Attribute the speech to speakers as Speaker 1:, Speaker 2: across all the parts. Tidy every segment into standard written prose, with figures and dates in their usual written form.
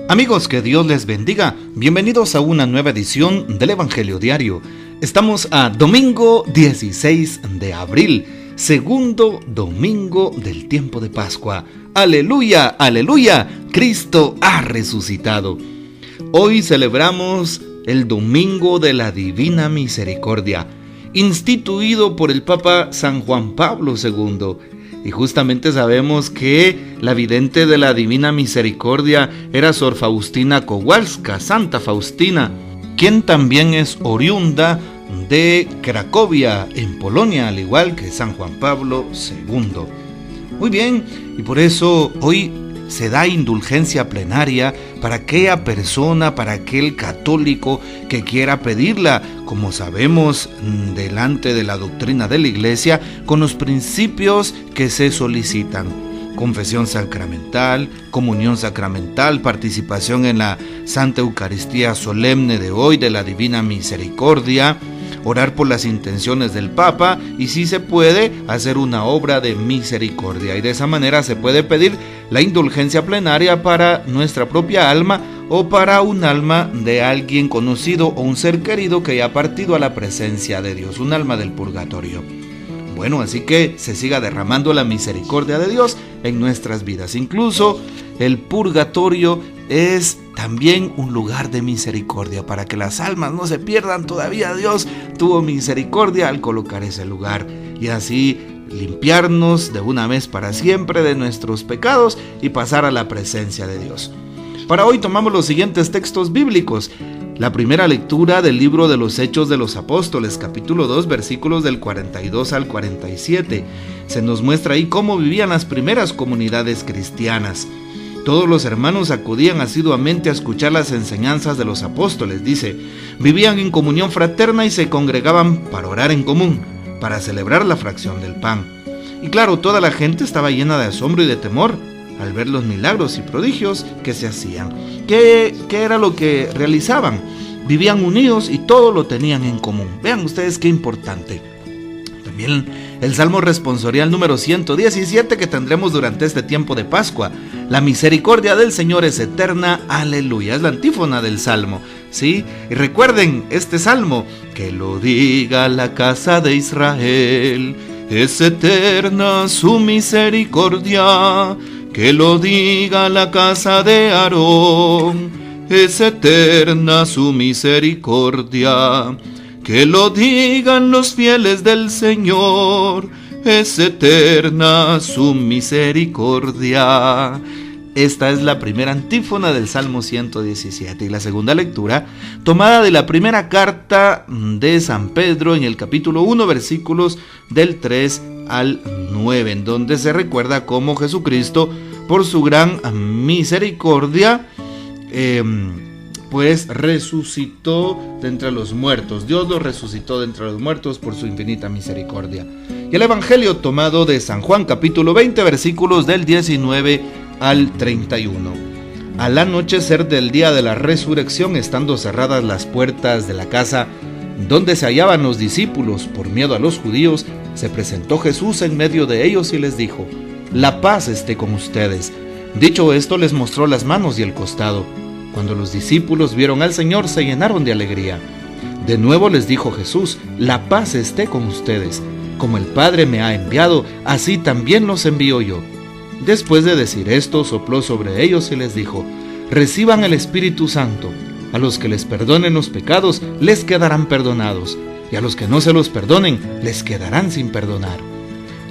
Speaker 1: Amigos, que Dios les bendiga. Bienvenidos a una nueva edición del Evangelio Diario. Estamos a domingo 16 de abril, segundo domingo del tiempo de Pascua. ¡Aleluya, aleluya! Cristo ha resucitado. Hoy celebramos el Domingo de la Divina Misericordia, instituido por el Papa San Juan Pablo II. Y justamente sabemos que la vidente de la Divina Misericordia era Sor Faustina Kowalska, Santa Faustina, quien también es oriunda de Cracovia, en Polonia, al igual que San Juan Pablo II. Muy bien, y por eso hoy se da indulgencia plenaria para aquella persona, para aquel católico que quiera pedirla, como sabemos, delante de la doctrina de la Iglesia, con los principios que se solicitan: confesión sacramental, comunión sacramental, participación en la Santa Eucaristía solemne de hoy de la Divina Misericordia, orar por las intenciones del Papa y, si se puede, hacer una obra de misericordia. Y de esa manera se puede pedir la indulgencia plenaria para nuestra propia alma o para un alma de alguien conocido o un ser querido que ya ha partido a la presencia de Dios, un alma del purgatorio. Bueno, así que se siga derramando la misericordia de Dios en nuestras vidas. Incluso el purgatorio es también un lugar de misericordia para que las almas no se pierdan. Todavía Dios tuvo misericordia al colocar ese lugar y así limpiarnos de una vez para siempre de nuestros pecados y pasar a la presencia de Dios. Para hoy tomamos los siguientes textos bíblicos. La primera lectura del libro de los Hechos de los Apóstoles, capítulo 2, versículos del 42 al 47. Se nos muestra ahí cómo vivían las primeras comunidades cristianas. Todos los hermanos acudían asiduamente a escuchar las enseñanzas de los apóstoles, dice. Vivían en comunión fraterna y se congregaban para orar en común, para celebrar la fracción del pan. Y claro, toda la gente estaba llena de asombro y de temor al ver los milagros y prodigios que se hacían. ¿Qué era lo que realizaban? Vivían unidos y todo lo tenían en común. Vean ustedes qué importante. También el Salmo responsorial número 117 que tendremos durante este tiempo de Pascua. La misericordia del Señor es eterna, aleluya. Es la antífona del Salmo, ¿sí? Y recuerden este Salmo: que lo diga la casa de Israel, es eterna su misericordia. Que lo diga la casa de Aarón, es eterna su misericordia. Que lo digan los fieles del Señor, es eterna su misericordia. Esta es la primera antífona del Salmo 117 y la segunda lectura, tomada de la primera carta de San Pedro en el capítulo 1, versículos del 3 al 9, en donde se recuerda cómo Jesucristo, por su gran misericordia, pues resucitó de entre los muertos. Dios lo resucitó de entre los muertos por su infinita misericordia. Y el Evangelio tomado de San Juan, capítulo 20, versículos del 19 al 31. Al anochecer del día de la resurrección, estando cerradas las puertas de la casa donde se hallaban los discípulos por miedo a los judíos, se presentó Jesús en medio de ellos y les dijo: la paz esté con ustedes. Dicho esto, les mostró las manos y el costado. Cuando los discípulos vieron al Señor, se llenaron de alegría. De nuevo les dijo Jesús: la paz esté con ustedes. Como el Padre me ha enviado, así también los envío yo. Después de decir esto, sopló sobre ellos y les dijo: reciban el Espíritu Santo. A los que les perdonen los pecados, les quedarán perdonados, y a los que no se los perdonen, les quedarán sin perdonar.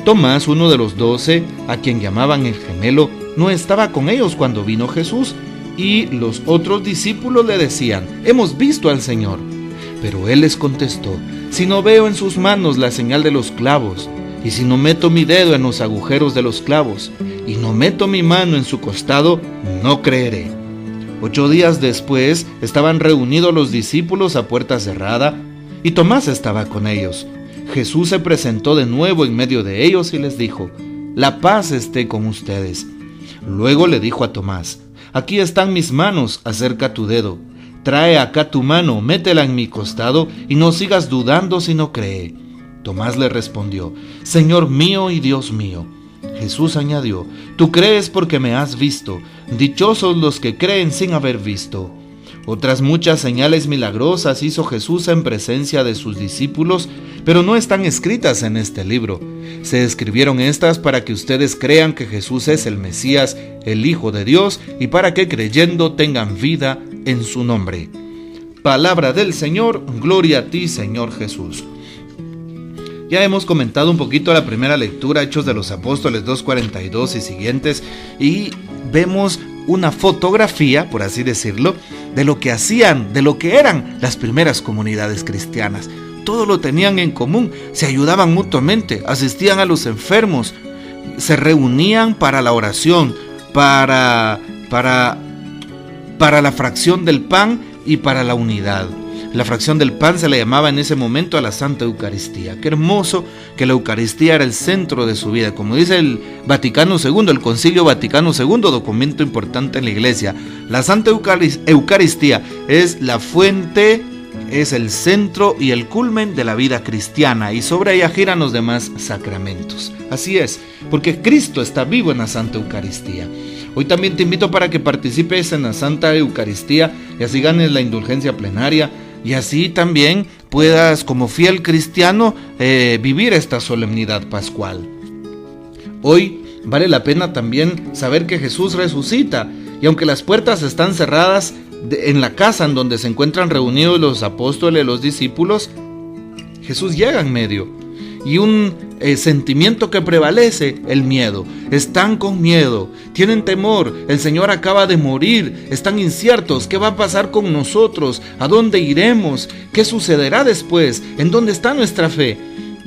Speaker 1: Tomás, uno de los 12, a quien llamaban el gemelo, no estaba con ellos cuando vino Jesús, y los otros discípulos le decían: hemos visto al Señor. Pero él les contestó: si no veo en sus manos la señal de los clavos, y si no meto mi dedo en los agujeros de los clavos, y no meto mi mano en su costado, no creeré. 8 días después estaban reunidos los discípulos a puerta cerrada, y Tomás estaba con ellos. Jesús se presentó de nuevo en medio de ellos y les dijo: la paz esté con ustedes. Luego le dijo a Tomás: aquí están mis manos, acerca tu dedo. Trae acá tu mano, métela en mi costado, y no sigas dudando, sino cree. Tomás le respondió: Señor mío y Dios mío. Jesús añadió: tú crees porque me has visto, dichosos los que creen sin haber visto. Otras muchas señales milagrosas hizo Jesús en presencia de sus discípulos, pero no están escritas en este libro. Se escribieron estas para que ustedes crean que Jesús es el Mesías, el Hijo de Dios, y para que creyendo tengan vida en su nombre. Palabra del Señor, gloria a ti, Señor Jesús. Ya hemos comentado un poquito la primera lectura, Hechos de los Apóstoles 2:42 y siguientes, y vemos una fotografía, por así decirlo, de lo que hacían, de lo que eran las primeras comunidades cristianas. Todo lo tenían en común, se ayudaban mutuamente, asistían a los enfermos, se reunían para la oración, para la fracción del pan y para la unidad. La fracción del pan se le llamaba en ese momento a la Santa Eucaristía. Qué hermoso que la Eucaristía era el centro de su vida. Como dice el Vaticano II, el Concilio Vaticano II, documento importante en la Iglesia, la Santa Eucaristía es la fuente, es el centro y el culmen de la vida cristiana, y sobre ella giran los demás sacramentos. Así es, porque Cristo está vivo en la Santa Eucaristía. Hoy también te invito para que participes en la Santa Eucaristía y así ganes la indulgencia plenaria, y así también puedas, como fiel cristiano, vivir esta solemnidad pascual. Hoy vale la pena también saber que Jesús resucita, y aunque las puertas están cerradas en la casa en donde se encuentran reunidos los apóstoles, los discípulos, Jesús llega en medio. Y un sentimiento que prevalece, el miedo. Están con miedo, tienen temor, el Señor acaba de morir, están inciertos. ¿Qué va a pasar con nosotros? ¿A dónde iremos? ¿Qué sucederá después? ¿En dónde está nuestra fe?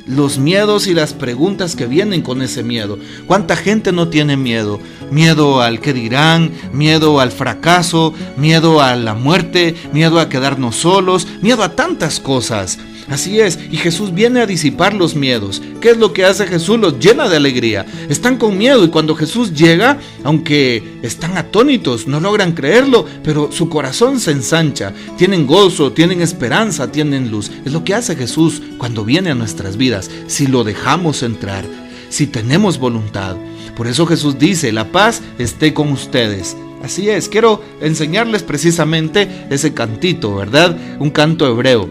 Speaker 1: Los miedos y las preguntas que vienen con ese miedo. ¿Cuánta gente no tiene miedo? Miedo al que dirán, miedo al fracaso, miedo a la muerte, miedo a quedarnos solos, miedo a tantas cosas. Así es, y Jesús viene a disipar los miedos. ¿Qué es lo que hace Jesús? Los llena de alegría. Están con miedo, y cuando Jesús llega, aunque están atónitos, no logran creerlo, pero su corazón se ensancha. Tienen gozo, tienen esperanza, tienen luz. Es lo que hace Jesús cuando viene a nuestras vidas, si lo dejamos entrar, si tenemos voluntad. Por eso Jesús dice: la paz esté con ustedes. Así es, quiero enseñarles precisamente ese cantito, ¿verdad? Un canto hebreo.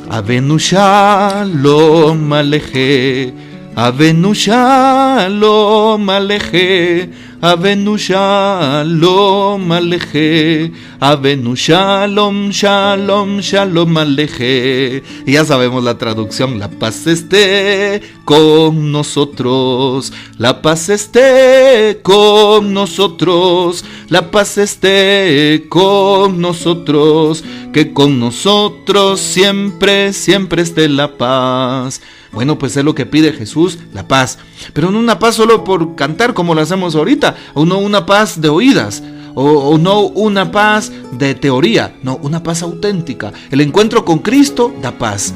Speaker 1: Avenu Shalom Aleje, Avenu Shalom Aleje, Avenu Shalom Aleje, Avenu Shalom, Shalom, Shalom Aleje. Y ya sabemos la traducción: la paz esté con nosotros, la paz esté con nosotros, la paz esté con nosotros, que con nosotros siempre, siempre esté la paz. Bueno, pues es lo que pide Jesús, la paz. Pero no una paz solo por cantar como lo hacemos ahorita, o no una paz de oídas, o no una paz de teoría, no, una paz auténtica. El encuentro con Cristo da paz.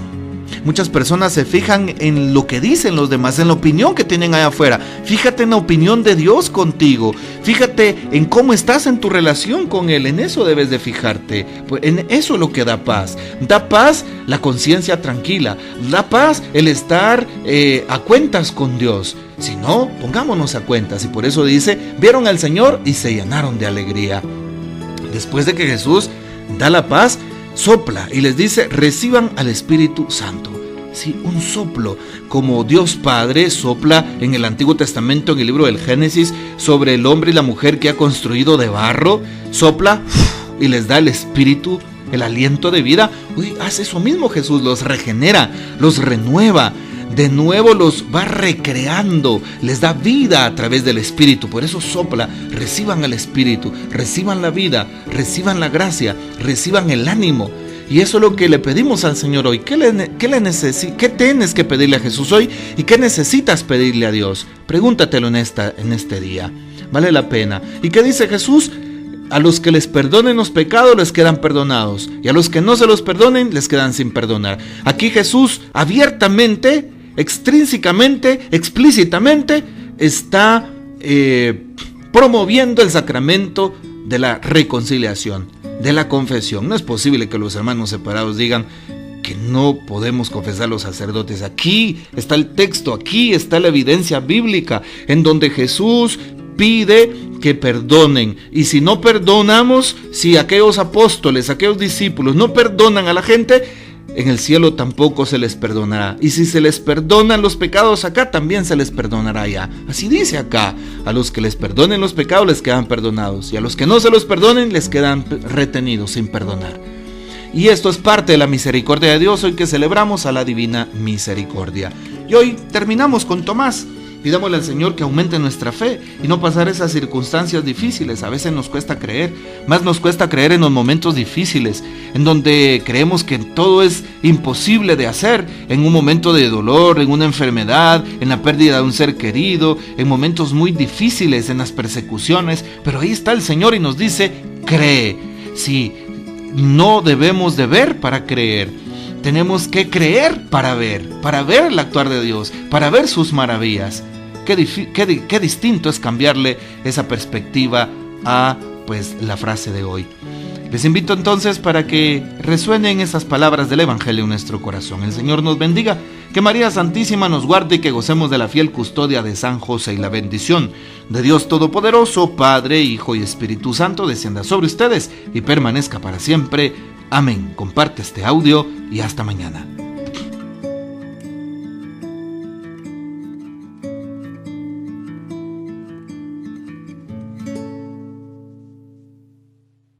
Speaker 1: Muchas personas se fijan en lo que dicen los demás, en la opinión que tienen allá afuera. Fíjate en la opinión de Dios contigo. Fíjate en cómo estás en tu relación con Él. En eso debes de fijarte. Pues en eso es lo que da paz. Da paz la conciencia tranquila. Da paz el estar a cuentas con Dios. Si no, pongámonos a cuentas. Y por eso dice: vieron al Señor y se llenaron de alegría. Después de que Jesús da la paz, sopla y les dice: reciban al Espíritu Santo. Sí, un soplo, como Dios Padre sopla en el Antiguo Testamento, en el libro del Génesis, sobre el hombre y la mujer que ha construido de barro. Sopla y les da el Espíritu, el aliento de vida. Uy, hace eso mismo Jesús, los regenera, los renueva. De nuevo los va recreando, les da vida a través del Espíritu. Por eso sopla. Reciban el Espíritu, reciban la vida, reciban la gracia, reciban el ánimo. Y eso es lo que le pedimos al Señor hoy. ¿Qué tienes que pedirle a Jesús hoy? ¿Y qué necesitas pedirle a Dios? Pregúntatelo en este día. Vale la pena. ¿Y qué dice Jesús? A los que les perdonen los pecados les quedan perdonados, y a los que no se los perdonen les quedan sin perdonar. Aquí Jesús abiertamente, extrínsecamente, explícitamente está promoviendo el sacramento de la reconciliación, de la confesión. No es posible que los hermanos separados digan: que no podemos confesar los sacerdotes. Aquí está el texto, aquí está la evidencia bíblica en donde Jesús pide que perdonen. Y si no perdonamos, si aquellos apóstoles, aquellos discípulos no perdonan a la gente, en el cielo tampoco se les perdonará. Y si se les perdonan los pecados acá, también se les perdonará allá. Así dice acá: a los que les perdonen los pecados les quedan perdonados, y a los que no se los perdonen les quedan retenidos sin perdonar. Y esto es parte de la misericordia de Dios, hoy que celebramos a la divina misericordia. Y hoy terminamos con Tomás. Pidámosle al Señor que aumente nuestra fe y no pasar esas circunstancias difíciles. A veces nos cuesta creer, más nos cuesta creer en los momentos difíciles, en donde creemos que todo es imposible de hacer, en un momento de dolor, en una enfermedad, en la pérdida de un ser querido, en momentos muy difíciles, en las persecuciones. Pero ahí está el Señor y nos dice: cree. Sí, no debemos de ver para creer. Tenemos que creer para ver el actuar de Dios, para ver sus maravillas. Qué distinto es cambiarle esa perspectiva a la frase de hoy. Les invito entonces para que resuenen esas palabras del Evangelio en nuestro corazón. El Señor nos bendiga, que María Santísima nos guarde y que gocemos de la fiel custodia de San José, y la bendición de Dios Todopoderoso, Padre, Hijo y Espíritu Santo descienda sobre ustedes y permanezca para siempre. Amén. Comparte este audio y hasta mañana.